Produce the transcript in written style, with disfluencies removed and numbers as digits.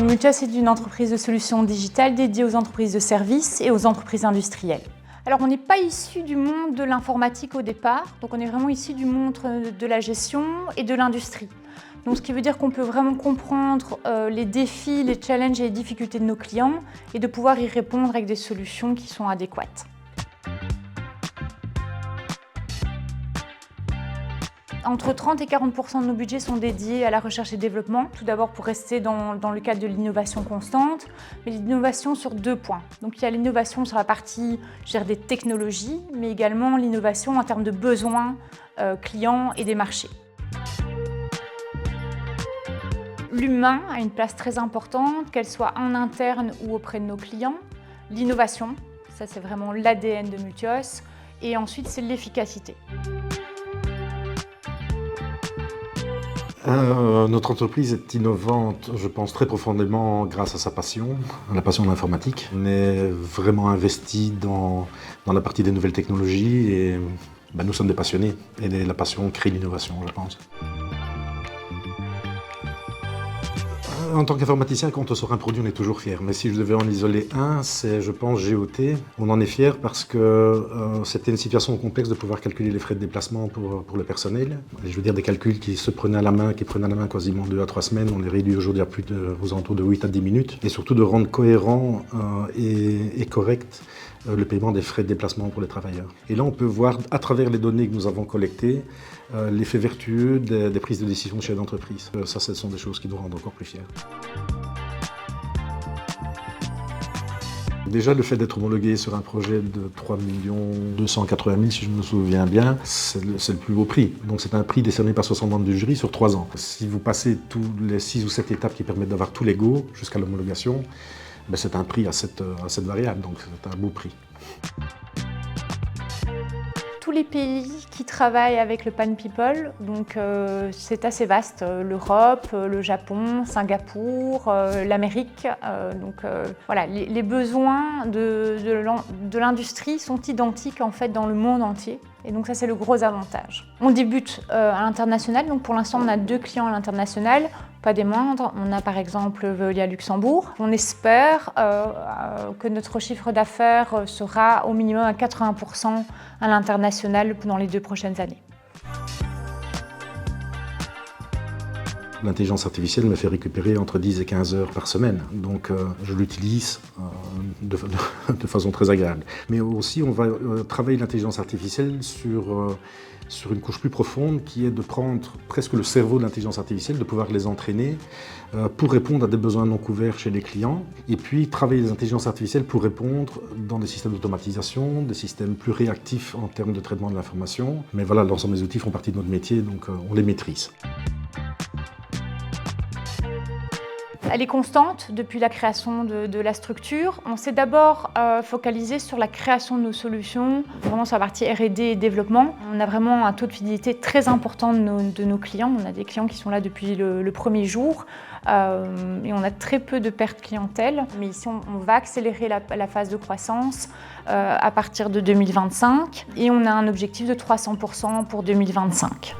Multios est une entreprise de solutions digitales dédiée aux entreprises de services et aux entreprises industrielles. Alors on n'est pas issu du monde de l'informatique au départ, donc on est vraiment issu du monde de la gestion et de l'industrie. Donc ce qui veut dire qu'on peut vraiment comprendre les défis, les challenges et les difficultés de nos clients et de pouvoir y répondre avec des solutions qui sont adéquates. Entre 30 et 40% de nos budgets sont dédiés à la recherche et développement. Tout d'abord pour rester dans le cadre de l'innovation constante, mais l'innovation sur 2 points. Donc il y a l'innovation sur la partie des technologies, mais également l'innovation en termes de besoins clients et des marchés. L'humain a une place très importante, qu'elle soit en interne ou auprès de nos clients. L'innovation, ça c'est vraiment l'ADN de Multios. Et ensuite c'est l'efficacité. Notre entreprise est innovante, je pense, très profondément grâce à sa passion, la passion de l'informatique. On est vraiment investi dans la partie des nouvelles technologies et nous sommes des passionnés. Et la passion crée l'innovation, je pense. En tant qu'informaticien, quand on sort un produit, on est toujours fier. Mais si je devais en isoler un, c'est, je pense, GOT. On en est fier parce que c'était une situation complexe de pouvoir calculer les frais de déplacement pour le personnel. Je veux dire, des calculs qui prenaient à la main quasiment 2 à 3 semaines. On les réduit aujourd'hui à aux alentours de 8 à 10 minutes. Et surtout de rendre cohérent et correct le paiement des frais de déplacement pour les travailleurs. Et là, on peut voir, à travers les données que nous avons collectées, l'effet vertueux des prises de décision de chefs d'entreprise. Ça, ce sont des choses qui nous rendent encore plus fiers. Déjà, le fait d'être homologué sur un projet de 3 280 000, si je me souviens bien, c'est le plus beau prix. Donc c'est un prix décerné par 60 membres du jury sur 3 ans. Si vous passez tous les 6 ou 7 étapes qui permettent d'avoir tous les go jusqu'à l'homologation, c'est un prix à cette variable, donc c'est un beau prix. Tous les pays qui travaillent avec le Pan People, donc c'est assez vaste, l'Europe, le Japon, Singapour, l'Amérique. Voilà, les besoins de l'industrie sont identiques en fait dans le monde entier. Et donc ça c'est le gros avantage. On débute à l'international, donc pour l'instant on a 2 clients à l'international, pas des moindres. On a par exemple Veolia Luxembourg. On espère que notre chiffre d'affaires sera au minimum à 80% à l'international dans les 2 prochaines années. L'intelligence artificielle me fait récupérer entre 10 et 15 heures par semaine, donc je l'utilise de façon très agréable. Mais aussi, on va travailler l'intelligence artificielle sur une couche plus profonde qui est de prendre presque le cerveau de l'intelligence artificielle, de pouvoir les entraîner pour répondre à des besoins non couverts chez les clients, et puis travailler les intelligences artificielles pour répondre dans des systèmes d'automatisation, des systèmes plus réactifs en termes de traitement de l'information. Mais voilà, l'ensemble des outils font partie de notre métier, donc on les maîtrise. Elle est constante depuis la création de la structure. On s'est d'abord focalisé sur la création de nos solutions, vraiment sur la partie R&D et développement. On a vraiment un taux de fidélité très important de nos clients. On a des clients qui sont là depuis le premier jour et on a très peu de pertes clientèle. Mais ici, on va accélérer la phase de croissance à partir de 2025 et on a un objectif de 300% pour 2025.